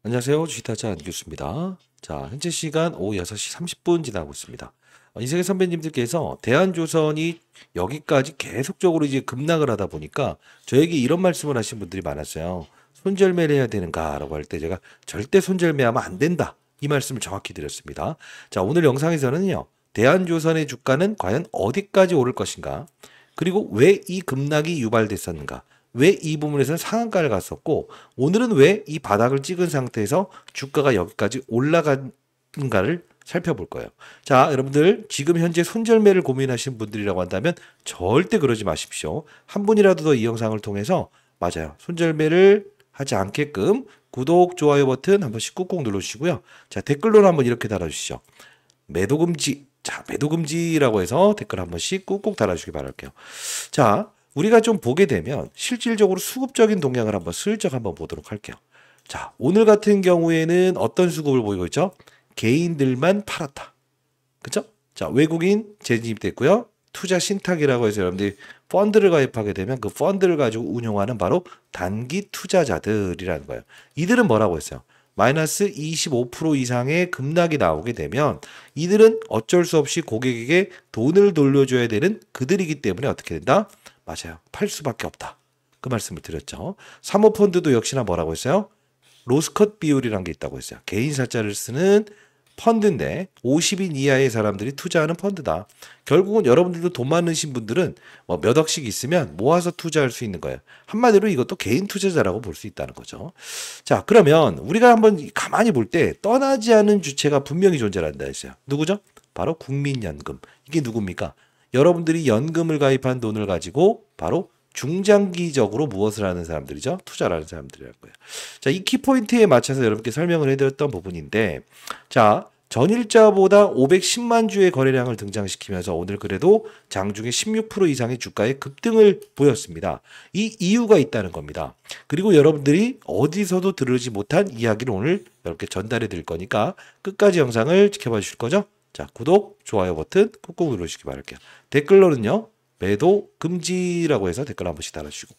안녕하세요. 주식타짜 안교수입니다. 자, 현재 시간 오후 6시 30분 지나고 있습니다. 이세계 선배님들께서 대한조선이 여기까지 계속적으로 이제 급락을 하다 보니까 저에게 이런 말씀을 하신 분들이 많았어요. 손절매를 해야 되는가라고 할 때 제가 절대 손절매하면 안 된다. 이 말씀을 정확히 드렸습니다. 자, 오늘 영상에서는요. 대한조선의 주가는 과연 어디까지 오를 것인가? 그리고 왜 이 급락이 유발됐었는가? 왜 이 부분에서는 상한가를 갔었고 오늘은 왜 이 바닥을 찍은 상태에서 주가가 여기까지 올라간가를 살펴볼 거예요. 자, 여러분들 지금 현재 손절매를 고민하시는 분들이라고 한다면 절대 그러지 마십시오. 한 분이라도 더 이 영상을 통해서 맞아요. 손절매를 하지 않게끔 구독, 좋아요 버튼 한 번씩 꾹꾹 눌러주시고요. 자, 댓글로는 한번 이렇게 달아주시죠. 매도금지. 자, 매도금지라고 해서 댓글 한 번씩 꾹꾹 달아주시기 바랄게요. 자, 우리가 좀 보게 되면 실질적으로 수급적인 동향을 한번 슬쩍 한번 보도록 할게요. 자, 오늘 같은 경우에는 어떤 수급을 보이고 있죠? 개인들만 팔았다. 그쵸? 자, 외국인 재진입됐고요. 투자 신탁이라고 해서 여러분들이 펀드를 가입하게 되면 그 펀드를 가지고 운용하는 바로 단기 투자자들이라는 거예요. 이들은 뭐라고 했어요? 마이너스 25% 이상의 급락이 나오게 되면 이들은 어쩔 수 없이 고객에게 돈을 돌려줘야 되는 그들이기 때문에 어떻게 된다? 맞아요. 팔 수밖에 없다. 그 말씀을 드렸죠. 사모펀드도 역시나 뭐라고 했어요? 로스컷 비율이라는 게 있다고 했어요. 개인 사자를 쓰는 펀드인데 50인 이하의 사람들이 투자하는 펀드다. 결국은 여러분들도 돈 많으신 분들은 뭐 몇 억씩 있으면 모아서 투자할 수 있는 거예요. 한마디로 이것도 개인 투자자라고 볼 수 있다는 거죠. 자, 그러면 우리가 한번 가만히 볼 때 떠나지 않은 주체가 분명히 존재한다 했어요. 누구죠? 바로 국민연금. 이게 누굽니까? 여러분들이 연금을 가입한 돈을 가지고 바로 중장기적으로 무엇을 하는 사람들이죠? 투자를 하는 사람들이라는 거예요. 자, 이 키포인트에 맞춰서 여러분께 설명을 해드렸던 부분인데, 자, 전일자보다 510만 주의 거래량을 등장시키면서 오늘 그래도 장중에 16% 이상의 주가의 급등을 보였습니다. 이 이유가 있다는 겁니다. 그리고 여러분들이 어디서도 들으지 못한 이야기를 오늘 이렇게 전달해 드릴 거니까 끝까지 영상을 지켜봐 주실 거죠? 자, 구독, 좋아요 버튼 꾹꾹 누르시기 바랄게요. 댓글로는요. 매도 금지라고 해서 댓글 한 번씩 달아주시고.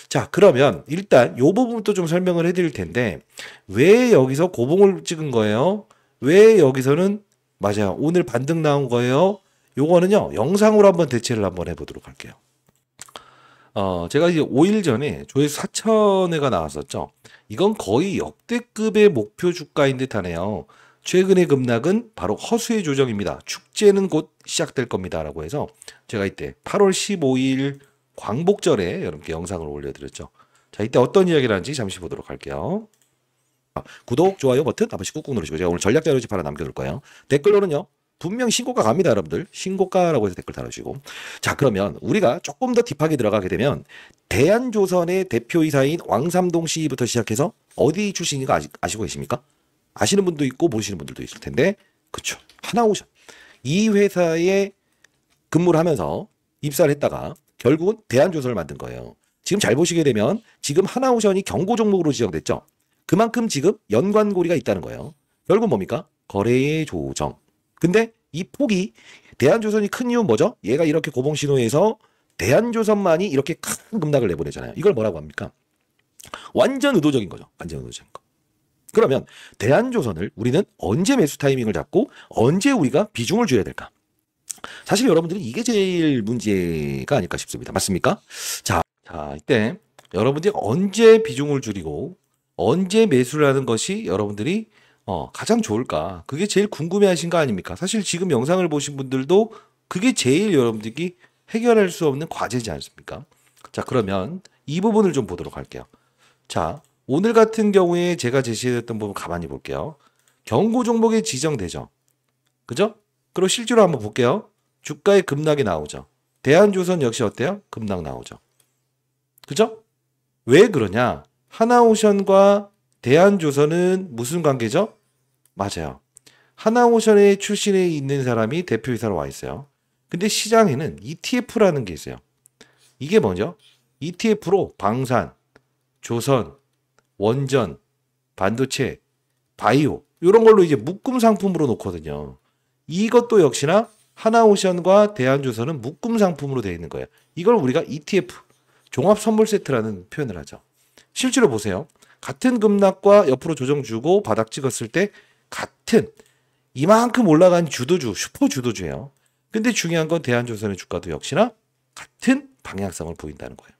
자, 그러면 일단 요 부분도 좀 설명을 해드릴 텐데 왜 여기서 고봉을 찍은 거예요? 왜 여기서는 맞아요. 오늘 반등 나온 거예요. 요거는요. 영상으로 한번 대체를 한번 해보도록 할게요. 제가 이제 5일 전에 조회수 4천회가 나왔었죠. 이건 거의 역대급의 목표 주가인 듯 하네요. 최근의 급락은 바로 허수의 조정입니다. 축제는 곧 시작될 겁니다. 라고 해서 제가 이때 8월 15일 광복절에 여러분께 영상을 올려드렸죠. 자, 이때 어떤 이야기를 하는지 잠시 보도록 할게요. 구독, 좋아요 버튼 한 번씩 꾹꾹 누르시고 제가 오늘 전략 자료집 하나 남겨둘 거예요. 댓글로는요. 분명 신고가 갑니다, 여러분들. 신고가라고 해서 댓글 달아주시고. 자, 그러면 우리가 조금 더 딥하게 들어가게 되면 대한조선의 대표이사인 왕삼동 씨부터 시작해서 어디 출신인가 아시고 계십니까? 아시는 분도 있고 모르시는 분들도 있을 텐데, 그쵸. 하나오션. 이 회사에 근무를 하면서 입사를 했다가 결국은 대한조선을 만든 거예요. 지금 잘 보시게 되면 지금 하나오션이 경고 종목으로 지정됐죠. 그만큼 지금 연관고리가 있다는 거예요. 결국 뭡니까? 거래의 조정. 근데 이 폭이 대한조선이 큰 이유는 뭐죠? 얘가 이렇게 고봉신호에서 대한조선만이 이렇게 큰 급락을 내보내잖아요. 이걸 뭐라고 합니까? 완전 의도적인 거죠. 완전 의도적인 거. 그러면 대한조선을 우리는 언제 매수 타이밍을 잡고 언제 우리가 비중을 줘야 될까? 사실 여러분들이 이게 제일 문제가 아닐까 싶습니다. 맞습니까? 자, 이때 여러분들이 언제 비중을 줄이고 언제 매수를 하는 것이 여러분들이 가장 좋을까? 그게 제일 궁금해하신 거 아닙니까? 사실 지금 영상을 보신 분들도 그게 제일 여러분들이 해결할 수 없는 과제지 않습니까? 자, 그러면 이 부분을 좀 보도록 할게요. 자, 오늘 같은 경우에 제가 제시했던 부분 가만히 볼게요. 경고 종목에 지정되죠. 그죠? 그리고 실제로 한번 볼게요. 주가의 급락이 나오죠. 대한조선 역시 어때요? 급락 나오죠. 그죠? 왜 그러냐? 하나오션과 대한조선은 무슨 관계죠? 맞아요. 하나오션의 출신에 있는 사람이 대표이사로 와 있어요. 근데 시장에는 ETF라는 게 있어요. 이게 뭐죠? ETF로 방산, 조선, 원전, 반도체, 바이오 이런 걸로 이제 묶음 상품으로 놓거든요. 이것도 역시나 하나오션과 대한조선은 묶음 상품으로 되어 있는 거예요. 이걸 우리가 ETF, 종합 선물 세트라는 표현을 하죠. 실제로 보세요. 같은 급락과 옆으로 조정 주고 바닥 찍었을 때 같은 이만큼 올라간 주도주, 슈퍼 주도주예요. 근데 중요한 건 대한조선의 주가도 역시나 같은 방향성을 보인다는 거예요.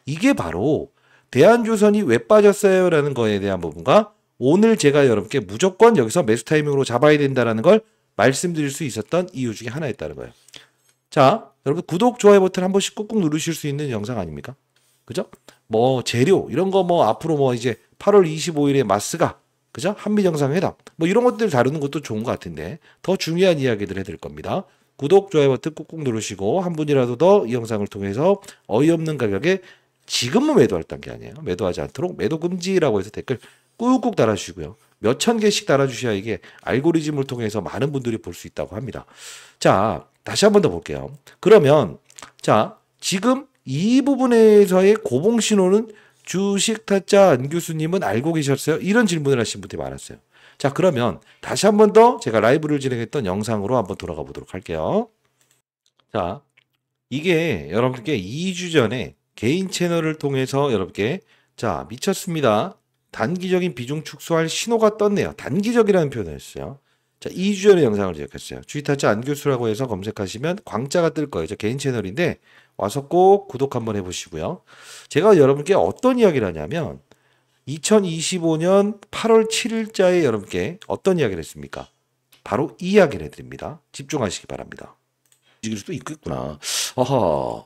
이게 바로 대한조선이 왜 빠졌어요라는 거에 대한 부분과 오늘 제가 여러분께 무조건 여기서 매수 타이밍으로 잡아야 된다는 걸 말씀드릴 수 있었던 이유 중에 하나였다는 거예요. 자, 여러분 구독, 좋아요 버튼 한 번씩 꾹꾹 누르실 수 있는 영상 아닙니까? 그죠? 뭐 재료 이런 거 뭐 앞으로 뭐 이제 8월 25일에 마스가 그죠? 한미 정상회담 뭐 이런 것들 다루는 것도 좋은 것 같은데 더 중요한 이야기들 해드릴 겁니다. 구독, 좋아요 버튼 꾹꾹 누르시고 한 분이라도 더 이 영상을 통해서 어이없는 가격에 지금은 매도할 게 아니에요. 매도하지 않도록 매도 금지라고 해서 댓글 꾹꾹 달아주시고요. 몇천 개씩 달아주셔야 이게 알고리즘을 통해서 많은 분들이 볼 수 있다고 합니다. 자, 다시 한 번 더 볼게요. 그러면 자, 지금 이 부분에서의 고봉 신호는 주식 타짜 안 교수님은 알고 계셨어요? 이런 질문을 하신 분들이 많았어요. 자, 그러면 다시 한 번 더 제가 라이브를 진행했던 영상으로 한번 돌아가 보도록 할게요. 자, 이게 여러분께 2주 전에 개인 채널을 통해서 여러분께 자, 미쳤습니다. 단기적인 비중 축소할 신호가 떴네요. 단기적이라는 표현을 했어요. 자, 2주 전에 영상을 제작했어요. 주식타짜 안 교수라고 해서 검색하시면 광자가 뜰 거예요. 저 개인 채널인데 와서 꼭 구독 한번 해보시고요. 제가 여러분께 어떤 이야기를 하냐면 2025년 8월 7일자에 여러분께 어떤 이야기를 했습니까? 바로 이 이야기를 해드립니다. 집중하시기 바랍니다. 움직일 수도 있겠구나. 아하.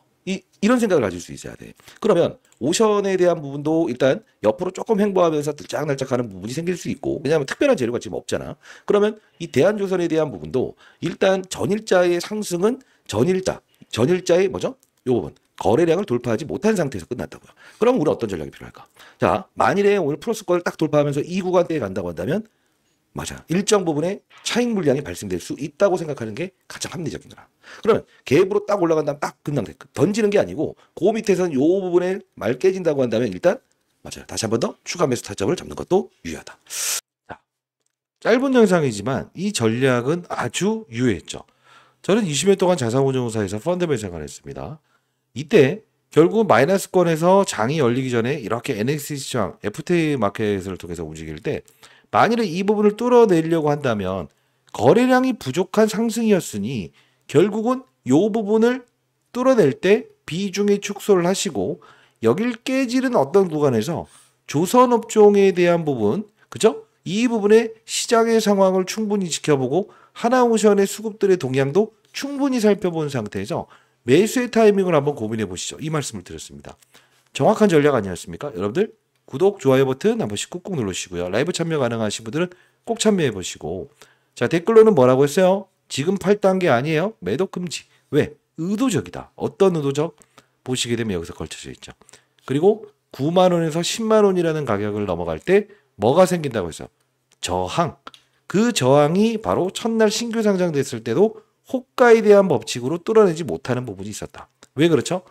이런 생각을 가질 수 있어야 돼. 그러면 오션에 대한 부분도 일단 옆으로 조금 횡보하면서 들짝날짝하는 부분이 생길 수 있고 왜냐하면 특별한 재료가 지금 없잖아. 그러면 이 대한조선에 대한 부분도 일단 전일자의 상승은 전일자의 뭐죠? 요 부분 거래량을 돌파하지 못한 상태에서 끝났다고요. 그럼 우리는 어떤 전략이 필요할까? 자, 만일에 오늘 플러스권을 딱 돌파하면서 이 구간대에 간다고 한다면 맞아. 일정 부분의 차익 물량이 발생될 수 있다고 생각하는 게 가장 합리적인 거라. 그러면 갭으로 딱 올라간 다음 딱 급락 던지는 게 아니고 그 밑에서는 요 부분에 말 깨진다고 한다면 일단 맞아요. 다시 한 번 더 추가 매수 타점을 잡는 것도 유효하다. 자, 짧은 영상이지만 이 전략은 아주 유효했죠. 저는 20년 동안 자산운용사에서 펀드맨 생활을 했습니다. 이때 결국 마이너스권에서 장이 열리기 전에 이렇게 NXT 시장, FTA 마켓을 통해서 움직일 때 만일에 이 부분을 뚫어내려고 한다면 거래량이 부족한 상승이었으니 결국은 이 부분을 뚫어낼 때 비중의 축소를 하시고 여길 깨지는 어떤 구간에서 조선업종에 대한 부분, 그죠? 이 부분의 시장의 상황을 충분히 지켜보고 하나오션의 수급들의 동향도 충분히 살펴본 상태에서 매수의 타이밍을 한번 고민해 보시죠. 이 말씀을 드렸습니다. 정확한 전략 아니었습니까? 여러분들 구독, 좋아요 버튼 한 번씩 꾹꾹 누르시고요. 라이브 참여 가능하신 분들은 꼭 참여해 보시고 자, 댓글로는 뭐라고 했어요? 지금 8단계 아니에요? 매도 금지. 왜? 의도적이다. 어떤 의도적? 보시게 되면 여기서 걸쳐져 있죠. 그리고 9만 원에서 10만 원이라는 가격을 넘어갈 때 뭐가 생긴다고 했어요? 저항. 그 저항이 바로 첫날 신규 상장됐을 때도 호가에 대한 법칙으로 뚫어내지 못하는 부분이 있었다. 왜 그렇죠?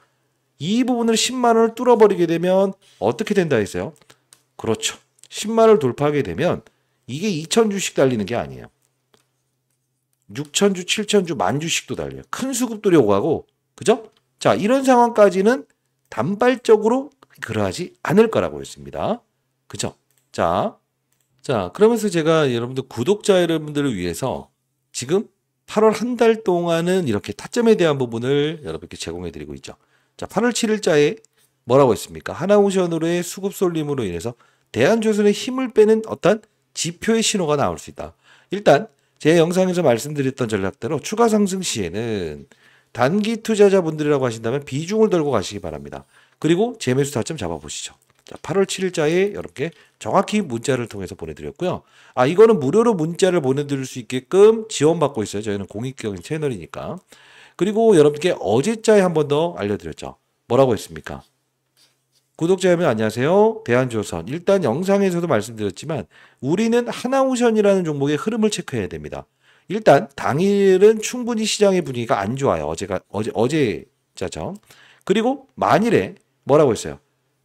이 부분을 10만 원을 뚫어버리게 되면 어떻게 된다 했어요? 그렇죠. 10만 원을 돌파하게 되면 이게 2,000주씩 달리는 게 아니에요. 6,000주, 7,000주, 10,000주씩도 달려요. 큰 수급들이 오가고, 그죠? 자, 이런 상황까지는 단발적으로 그러하지 않을 거라고 했습니다. 그죠? 자, 그러면서 제가 여러분들 구독자 여러분들을 위해서 지금 8월 한 달 동안은 이렇게 타점에 대한 부분을 여러분께 제공해 드리고 있죠. 자, 8월 7일자에 뭐라고 했습니까? 하나오션으로의 수급 쏠림으로 인해서 대한조선의 힘을 빼는 어떤 지표의 신호가 나올 수 있다. 일단 제 영상에서 말씀드렸던 전략대로 추가 상승 시에는 단기 투자자분들이라고 하신다면 비중을 들고 가시기 바랍니다. 그리고 재매수 타점 잡아보시죠. 자, 8월 7일자에 여러분께 정확히 문자를 통해서 보내드렸고요. 이거는 무료로 문자를 보내드릴 수 있게끔 지원받고 있어요. 저희는 공익적인 채널이니까. 그리고 여러분께 어제자에 한 번 더 알려드렸죠. 뭐라고 했습니까? 구독자 여러분 안녕하세요. 대한조선. 일단 영상에서도 말씀드렸지만 우리는 하나오션이라는 종목의 흐름을 체크해야 됩니다. 일단 당일은 충분히 시장의 분위기가 안 좋아요. 어제자죠. 그리고 만일에 뭐라고 했어요?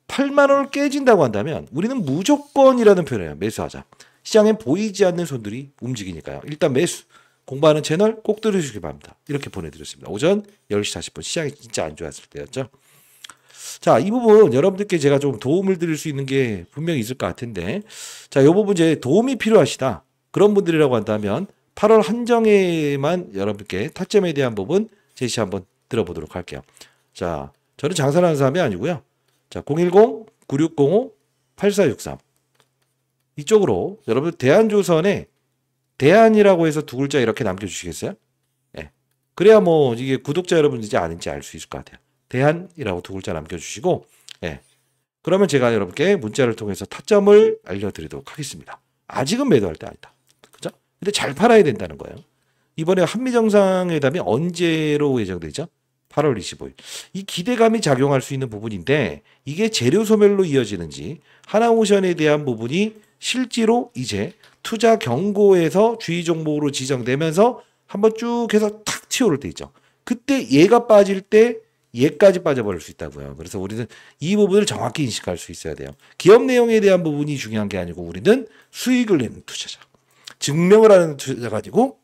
8만 원을 깨진다고 한다면 우리는 무조건이라는 표현이에요. 매수하자. 시장엔 보이지 않는 손들이 움직이니까요. 일단 매수. 공부하는 채널 꼭 들으시기 바랍니다. 이렇게 보내드렸습니다. 오전 10시 40분 시장이 진짜 안 좋았을 때였죠. 자, 이 부분 여러분들께 제가 좀 도움을 드릴 수 있는 게 분명히 있을 것 같은데, 자, 이 부분 이제 도움이 필요하시다. 그런 분들이라고 한다면 8월 한정에만 여러분께 타점에 대한 부분 제시 한번 들어보도록 할게요. 자, 저는 장사를 하는 사람이 아니고요. 자, 010-9605-8463 이쪽으로 여러분들 대한조선에 대한이라고 해서 두 글자 이렇게 남겨주시겠어요? 예. 그래야 뭐 이게 구독자 여러분인지 아닌지 알 수 있을 것 같아요. 대한이라고 두 글자 남겨주시고, 예. 그러면 제가 여러분께 문자를 통해서 타점을 알려드리도록 하겠습니다. 아직은 매도할 때 아니다. 그죠? 근데 잘 팔아야 된다는 거예요. 이번에 한미정상회담이 언제로 예정되죠? 8월 25일. 이 기대감이 작용할 수 있는 부분인데 이게 재료 소멸로 이어지는지 하나오션에 대한 부분이 실제로 이제 투자 경고에서 주의 종목으로 지정되면서 한번 쭉 해서 탁 튀어오를 때 있죠. 그때 얘가 빠질 때 얘까지 빠져버릴 수 있다고요. 그래서 우리는 이 부분을 정확히 인식할 수 있어야 돼요. 기업 내용에 대한 부분이 중요한 게 아니고 우리는 수익을 내는 투자자. 증명을 하는 투자가 아니고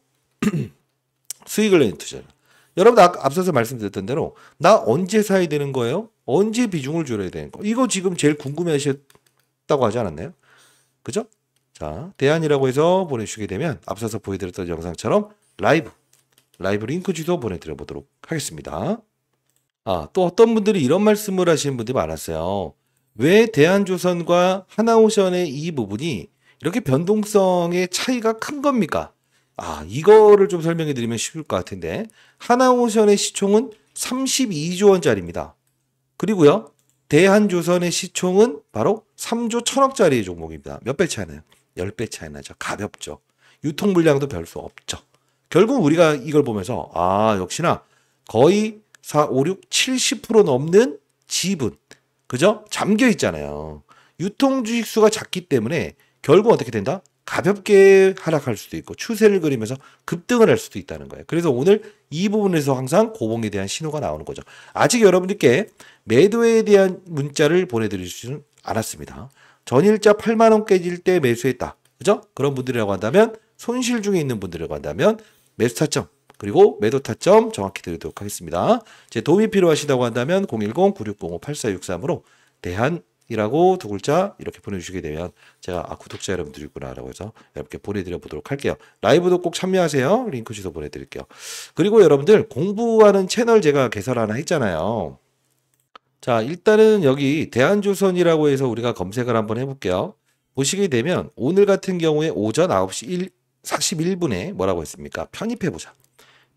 수익을 내는 투자자. 여러분 앞서서 말씀드렸던 대로 나 언제 사야 되는 거예요? 언제 비중을 줄여야 되는 거? 이거 지금 제일 궁금해하셨다고 하지 않았나요? 그죠? 자, 대안이라고 해서 보내주시게 되면 앞서서 보여드렸던 영상처럼 라이브 링크 주소 보내드려 보도록 하겠습니다. 아, 또 어떤 분들이 이런 말씀을 하시는 분들이 많았어요. 왜 대한조선과 하나오션의 이 부분이 이렇게 변동성의 차이가 큰 겁니까? 아, 이거를 좀 설명해 드리면 쉬울 것 같은데 하나오션의 시총은 32조 원짜리입니다. 그리고요. 대한조선의 시총은 바로 3조 1천억짜리 종목입니다. 몇 배 차이 나요? 10배 차이 나죠. 가볍죠. 유통 물량도 별 수 없죠. 결국 우리가 이걸 보면서 아, 역시나 거의 4, 5, 6, 70% 넘는 지분. 그죠? 잠겨 있잖아요. 유통 주식 수가 작기 때문에 결국 어떻게 된다? 가볍게 하락할 수도 있고 추세를 그리면서 급등을 할 수도 있다는 거예요. 그래서 오늘 이 부분에서 항상 고봉에 대한 신호가 나오는 거죠. 아직 여러분들께 매도에 대한 문자를 보내드릴 수는 않았습니다. 전일자 8만 원 깨질 때 매수했다. 그죠? 그런 분들이라고 한다면 손실 중에 있는 분들이라고 한다면 매수 타점 그리고 매도 타점 정확히 드리도록 하겠습니다. 제 도움이 필요하시다고 한다면 010-9605-8463으로 대한이라고 두 글자 이렇게 보내주시게 되면 제가 구독자 여러분들이구나 라고 해서 여러분께 보내드려 보도록 할게요. 라이브도 꼭 참여하세요. 링크 주소 보내드릴게요. 그리고 여러분들 공부하는 채널 제가 개설 하나 했잖아요. 자, 일단은 여기 대한조선이라고 해서 우리가 검색을 한번 해볼게요. 보시게 되면 오늘 같은 경우에 오전 9시 41분에 뭐라고 했습니까? 편입해보자.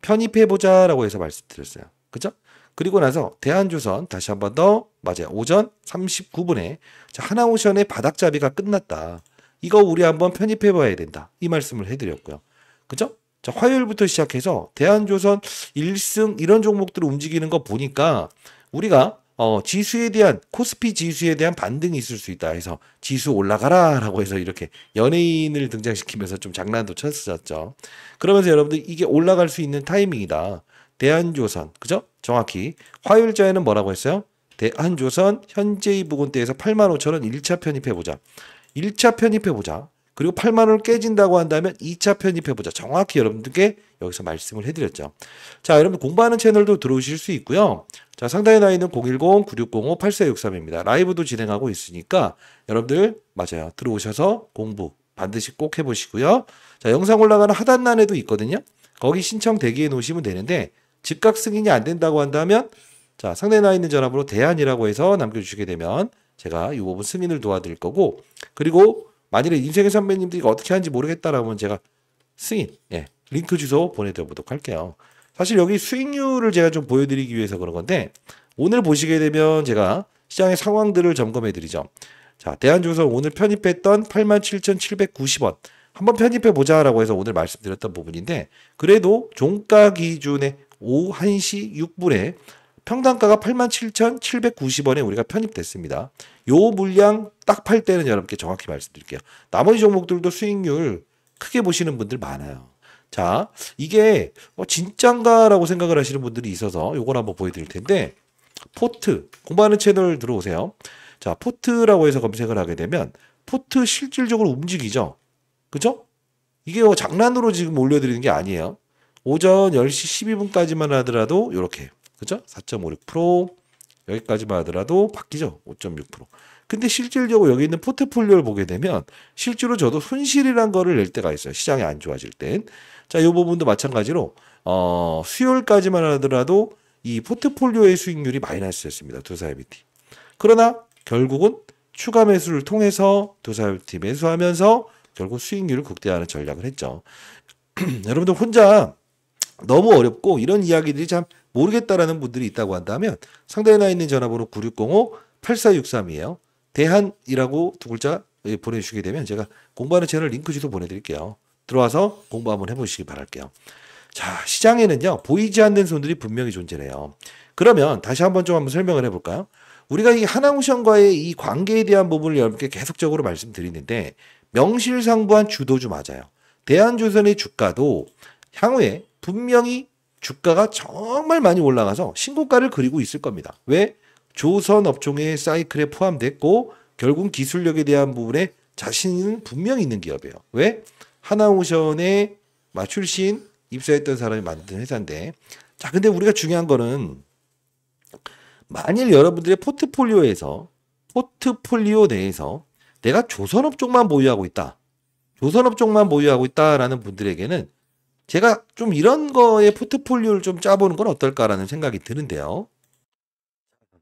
편입해보자라고 해서 말씀드렸어요. 그죠? 그리고 나서 대한조선 다시 한번 더 맞아요. 오전 39분에 하나오션의 바닥잡이가 끝났다. 이거 우리 한번 편입해봐야 된다. 이 말씀을 해드렸고요. 그죠? 자, 화요일부터 시작해서 대한조선 1승 이런 종목들을 움직이는 거 보니까 우리가 지수에 대한 코스피 지수에 대한 반등이 있을 수 있다 해서 지수 올라가라 라고 해서 이렇게 연예인을 등장시키면서 좀 장난도 쳤었죠. 그러면서 여러분들 이게 올라갈 수 있는 타이밍이다. 대한조선 그죠? 정확히 화요일자에는 뭐라고 했어요? 대한조선 현재의 부근대에서 85,000원 1차 편입해보자. 1차 편입해보자. 그리고 8만 원을 깨진다고 한다면 2차 편입해보자. 정확히 여러분들께 여기서 말씀을 해드렸죠. 자, 여러분 공부하는 채널도 들어오실 수 있고요. 자, 상단에 나와 있는 010-9605-8463입니다. 라이브도 진행하고 있으니까 여러분들 맞아요. 들어오셔서 공부 반드시 꼭 해보시고요. 자, 영상 올라가는 하단란에도 있거든요. 거기 신청 대기해 놓으시면 되는데 즉각 승인이 안 된다고 한다면 자, 상단에 나와 있는 전화번호 대한이라고 해서 남겨주시게 되면 제가 이 부분 승인을 도와드릴 거고 그리고 만일에 인생의 선배님들이 어떻게 하는지 모르겠다라면 제가 승인, 링크 주소 보내드려 보도록 할게요. 사실 여기 수익률을 제가 좀 보여드리기 위해서 그런 건데 오늘 보시게 되면 제가 시장의 상황들을 점검해 드리죠. 자, 대한조선 오늘 편입했던 87,790원 한번 편입해 보자라고 해서 오늘 말씀드렸던 부분인데 그래도 종가 기준에 오후 1시 6분에 평단가가 87,790원에 우리가 편입됐습니다. 요 물량 딱 팔 때는 여러분께 정확히 말씀드릴게요. 나머지 종목들도 수익률 크게 보시는 분들 많아요. 자, 이게 진짠가라고 생각을 하시는 분들이 있어서 요걸 한번 보여드릴 텐데 포트, 공부하는 채널 들어오세요. 자, 포트라고 해서 검색을 하게 되면 포트 실질적으로 움직이죠. 그죠? 이게 장난으로 지금 올려드리는 게 아니에요. 오전 10시 12분까지만 하더라도 요렇게 그죠? 4.56% 여기까지만 하더라도 바뀌죠. 5.6%. 근데 실질적으로 여기 있는 포트폴리오를 보게 되면 실제로 저도 손실이란 거를 낼 때가 있어요. 시장이 안 좋아질 땐. 자, 이 부분도 마찬가지로 수요일까지만 하더라도 이 포트폴리오의 수익률이 마이너스였습니다. 두사이비티. 그러나 결국은 추가 매수를 통해서 두사이비티 매수하면서 결국 수익률을 극대화하는 전략을 했죠. 여러분들 혼자 너무 어렵고 이런 이야기들이 참 모르겠다라는 분들이 있다고 한다면 상단에 나 있는 전화번호 9605-8463이에요. 대한이라고 두 글자 보내주시게 되면 제가 공부하는 채널 링크 주소 보내드릴게요. 들어와서 공부 한번 해보시기 바랄게요. 자, 시장에는요 보이지 않는 손들이 분명히 존재해요. 그러면 다시 한번 설명을 해볼까요? 우리가 이 하나무션과의 이 관계에 대한 부분을 여러분께 계속적으로 말씀드리는데 명실상부한 주도주 맞아요. 대한조선의 주가도 향후에 분명히 주가가 정말 많이 올라가서 신고가를 그리고 있을 겁니다. 왜? 조선업종의 사이클에 포함됐고 결국 기술력에 대한 부분에 자신은 분명히 있는 기업이에요. 왜? 하나오션에 출신 입사했던 사람이 만든 회사인데 자, 근데 우리가 중요한 거는 만일 여러분들의 포트폴리오 내에서 내가 조선업종만 보유하고 있다. 조선업종만 보유하고 있다라는 분들에게는 제가 좀 이런 거에 포트폴리오를 좀 짜보는 건 어떨까라는 생각이 드는데요.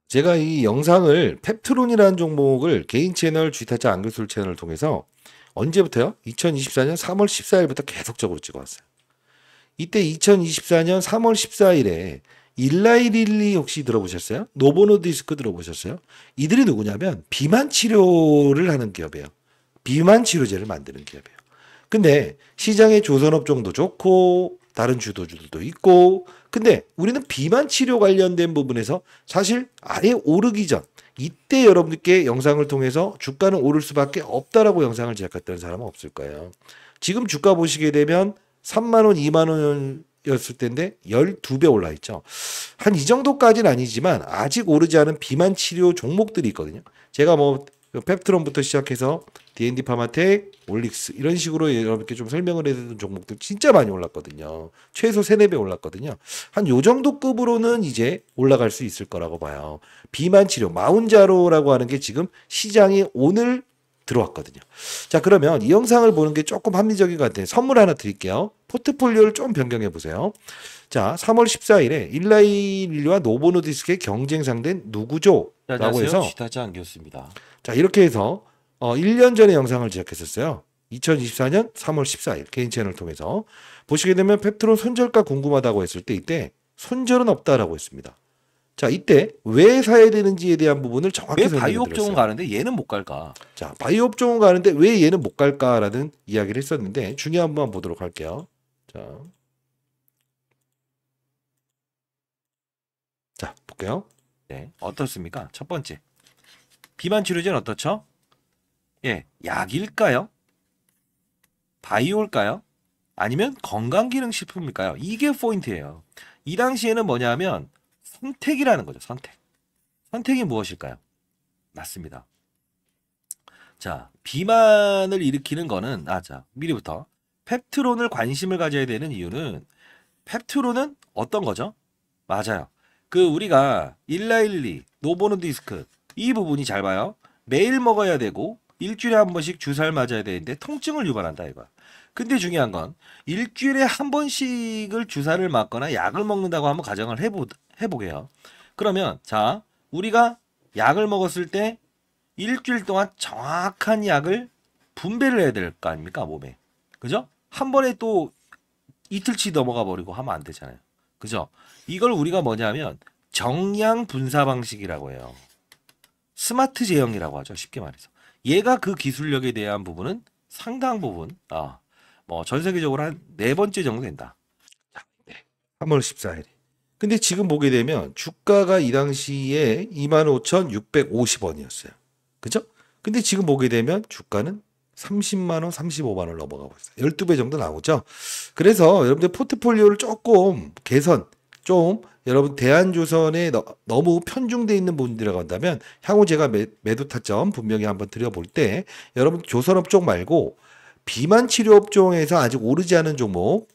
제가 이 영상을 펩트론이라는 종목을 개인 채널 G타짜 안교술 채널을 통해서 언제부터요? 2024년 3월 14일부터 계속적으로 찍어왔어요. 이때 2024년 3월 14일에 일라이릴리 혹시 들어보셨어요? 노보노디스크 들어보셨어요? 이들이 누구냐면 비만 치료를 하는 기업이에요. 비만 치료제를 만드는 기업이에요. 근데 시장의 조선업종도 좋고 다른 주도주들도 있고 근데 우리는 비만 치료 관련된 부분에서 사실 아예 오르기 전 이때 여러분들께 영상을 통해서 주가는 오를 수밖에 없다라고 영상을 제작했던 사람은 없을 거예요. 지금 주가 보시게 되면 3만 원, 2만 원이었을 텐데 12배 올라 있죠. 한 이 정도까지는 아니지만 아직 오르지 않은 비만 치료 종목들이 있거든요. 제가 펩트론부터 시작해서 D&D 파마텍, 올릭스 이런 식으로 여러분께 좀 설명을 해드린 종목들 진짜 많이 올랐거든요. 최소 3, 4배 올랐거든요. 한 요 정도 급으로는 이제 올라갈 수 있을 거라고 봐요. 비만 치료, 마운자로라고 하는 게 지금 시장에 오늘 들어왔거든요. 자, 그러면 이 영상을 보는 게 조금 합리적인 것 같아요. 선물 하나 드릴게요. 포트폴리오를 좀 변경해 보세요. 자, 3월 14일에 일라이릴리와 노보노디스크의 경쟁 상대는 누구죠? 라고 해서 G타짜 안교수입니다. 자, 이렇게 해서 1년 전에 영상을 제작했었어요. 2024년 3월 14일 개인 채널을 통해서 보시게 되면 펩트론 손절가 궁금하다고 했을 때 이때 손절은 없다라고 했습니다. 자, 이때 왜 사야 되는지에 대한 부분을 정확히 왜 설명해 바이오 업종은 드렸어요. 가는데 얘는 못 갈까? 자, 바이오 업종은 가는데 왜 얘는 못 갈까라는 이야기를 했었는데 중요한 부분 보도록 할게요. 자, 볼게요. 네, 어떻습니까? 첫 번째, 비만 치료제는 어떻죠? 예, 약일까요? 바이오일까요? 아니면 건강기능식품일까요? 이게 포인트예요. 이 당시에는 뭐냐면 선택이라는 거죠. 선택이 무엇일까요? 맞습니다. 자, 비만을 일으키는 거는 자, 미리부터 펩트론을 관심을 가져야 되는 이유는 펩트론은 어떤 거죠? 맞아요. 우리가 일라일리, 노보노디스크 이 부분이 잘 봐요. 매일 먹어야 되고 일주일에 한 번씩 주사를 맞아야 되는데 통증을 유발한다 이거. 근데 중요한 건 일주일에 한 번씩을 주사를 맞거나 약을 먹는다고 한번 가정을 해보게요. 그러면 자, 우리가 약을 먹었을 때 일주일 동안 정확한 약을 분배를 해야 될 거 아닙니까 몸에. 그죠? 한 번에 또 이틀치 넘어가 버리고 하면 안 되잖아요. 그죠? 이걸 우리가 뭐냐면 정량 분사 방식이라고 해요. 스마트 제형이라고 하죠. 쉽게 말해서. 얘가 그 기술력에 대한 부분은 상당 부분 전 세계적으로 한 4번째 정도 된다. 3월 14일. 근데 지금 보게 되면 주가가 이 당시에 25,650원이었어요. 그죠? 근데 지금 보게 되면 주가는 30만 원, 35만 원을 넘어가고 있어요. 12배 정도 나오죠. 그래서 여러분들 포트폴리오를 조금 개선, 여러분 대한조선에 너무 편중돼 있는 부분이라고 한다면 향후 제가 매도 타점 분명히 한번 드려볼 때 여러분 조선업종 말고 비만 치료 업종에서 아직 오르지 않은 종목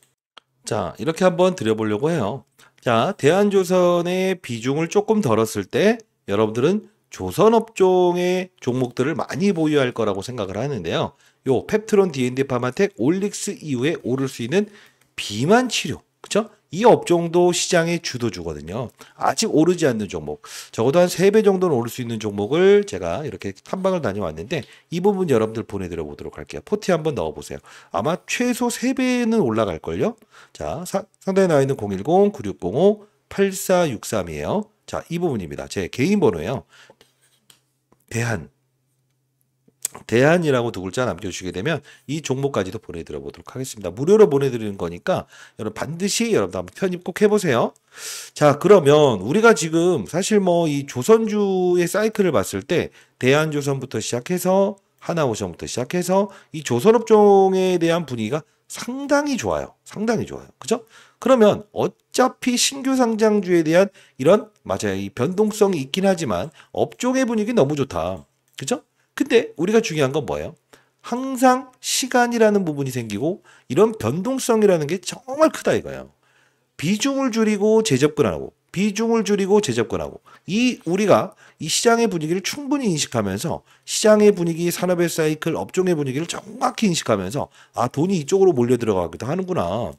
자, 이렇게 한번 드려보려고 해요. 자, 대한조선의 비중을 조금 덜었을 때 여러분들은 조선업종의 종목들을 많이 보유할 거라고 생각을 하는데요. 요 펩트론, D&D 파마텍, 올릭스 이후에 오를 수 있는 비만 치료, 그쵸? 이 업종도 시장의 주도주거든요. 아직 오르지 않는 종목, 적어도 한 3배 정도는 오를 수 있는 종목을 제가 이렇게 탐방을 다녀왔는데 이 부분 여러분들 보내드려 보도록 할게요. 포트 한번 넣어보세요. 아마 최소 3배는 올라갈걸요. 자, 상단에 나와 있는 010-9605-8463이에요. 자, 이 부분입니다. 제 개인 번호예요. 대한이라고 두 글자 남겨주시게 되면 이 종목까지도 보내드려 보도록 하겠습니다. 무료로 보내드리는 거니까 여러분 반드시 여러분들 한번 편입 꼭 해보세요. 자, 그러면 우리가 지금 사실 뭐 이 조선주의 사이클을 봤을 때 대한조선부터 시작해서 하나오션부터 시작해서 이 조선업종에 대한 분위기가 상당히 좋아요. 상당히 좋아요. 그죠? 그러면 어차피 신규 상장주에 대한 이런 맞아요. 이 변동성이 있긴 하지만 업종의 분위기 너무 좋다. 그죠? 근데 우리가 중요한 건 뭐예요? 항상 시간이라는 부분이 생기고 이런 변동성이라는 게 정말 크다 이거예요. 비중을 줄이고 재접근하고 비중을 줄이고 재접근하고 우리가 이 시장의 분위기를 충분히 인식하면서 시장의 분위기, 산업의 사이클, 업종의 분위기를 정확히 인식하면서 아, 돈이 이쪽으로 몰려 들어가기도 하는구나.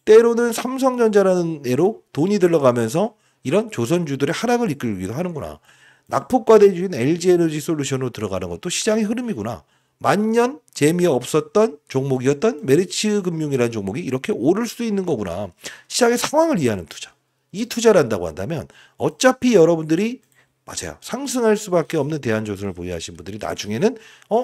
때로는 삼성전자라는 애로 돈이 들어가면서 이런 조선주들의 하락을 이끌기도 하는구나. 낙폭과대주인 LG에너지솔루션으로 들어가는 것도 시장의 흐름이구나. 만년 재미없었던 종목이었던 메리츠금융이라는 종목이 이렇게 오를 수 있는 거구나. 시장의 상황을 이해하는 투자. 이 투자를 한다고 한다면 어차피 여러분들이 맞아요. 상승할 수밖에 없는 대한조선을 보유하신 분들이 나중에는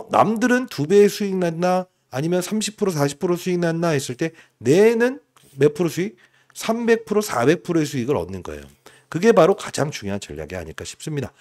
남들은 2배의 수익 났나 아니면 30% 40% 수익 났나 했을 때 내는 몇 프로 수익? 300% 400%의 수익을 얻는 거예요. 그게 바로 가장 중요한 전략이 아닐까 싶습니다.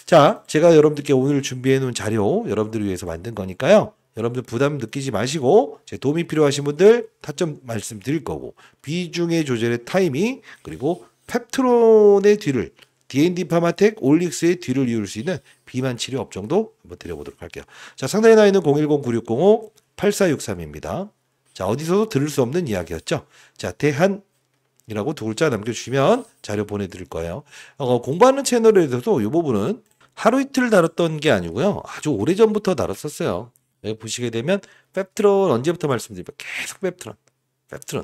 자, 제가 여러분들께 오늘 준비해 놓은 자료 여러분들을 위해서 만든 거니까요. 여러분들 부담 느끼지 마시고 제 도움이 필요하신 분들 타점 말씀드릴 거고 비중의 조절의 타이밍 그리고 펩트론의 뒤를 D&D 파마텍, 올릭스의 뒤를 이을 수 있는 비만 치료 업종도 한번 드려보도록 할게요. 자, 상단에 나와 있는 010-9605-8463입니다. 자, 어디서도 들을 수 없는 이야기였죠. 자, 대한이라고 두 글자 남겨주시면 자료 보내드릴 거예요. 공부하는 채널에서도 이 부분은 하루 이틀 다뤘던 게 아니고요. 아주 오래전부터 다뤘었어요. 여기 보시게 되면 펩트론 언제부터 말씀드리면 계속 펩트론,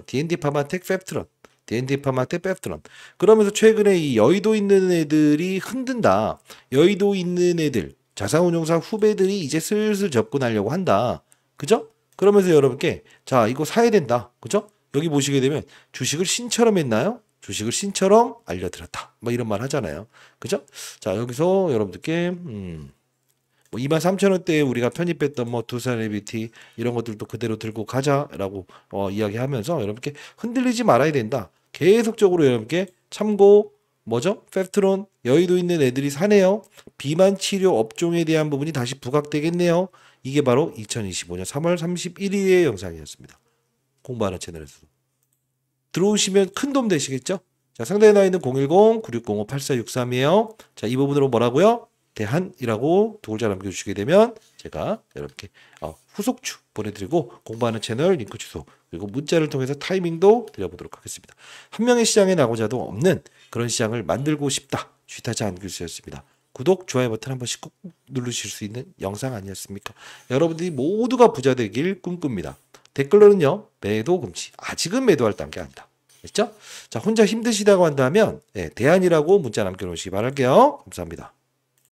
D&D 파마텍, 펩트론, D&D 파마텍, 펩트론. 그러면서 최근에 이 여의도 있는 애들이 흔든다. 여의도 있는 애들, 자산운용사 후배들이 이제 슬슬 접근하려고 한다. 그죠? 그러면서 여러분께 자, 이거 사야 된다. 그죠? 여기 보시게 되면 주식을 신처럼 했나요? 주식을 신처럼 알려드렸다. 뭐 이런 말 하잖아요. 그죠? 자, 여기서 여러분들께 뭐 23,000원대에 우리가 편입했던 뭐 두산 LBT 이런 것들도 그대로 들고 가자라고 이야기하면서 여러분께 흔들리지 말아야 된다. 계속적으로 여러분께 참고 뭐죠? 펩트론 여의도 있는 애들이 사네요. 비만 치료 업종에 대한 부분이 다시 부각되겠네요. 이게 바로 2025년 3월 31일의 영상이었습니다. 공부하는 채널에서도. 들어오시면 큰 도움 되시겠죠? 자, 상단에 나와 있는 010-9605-8463이에요. 자, 이 부분으로 뭐라고요? 대한이라고 두 글자 남겨주시게 되면 제가 여러분께 후속주 보내드리고 공부하는 채널 링크 주소 그리고 문자를 통해서 타이밍도 드려보도록 하겠습니다. 한 명의 시장에 나고자도 없는 그런 시장을 만들고 싶다. 쥐타자 안규수였습니다. 구독, 좋아요 버튼 한 번씩 꼭 누르실 수 있는 영상 아니었습니까? 여러분들이 모두가 부자 되길 꿈꿉니다. 댓글로는요. 매도 금지. 아직은 매도할 단계 아니다. 됐죠? 자, 혼자 힘드시다고 한다면 대안이라고 문자 남겨놓으시기 바랄게요. 감사합니다.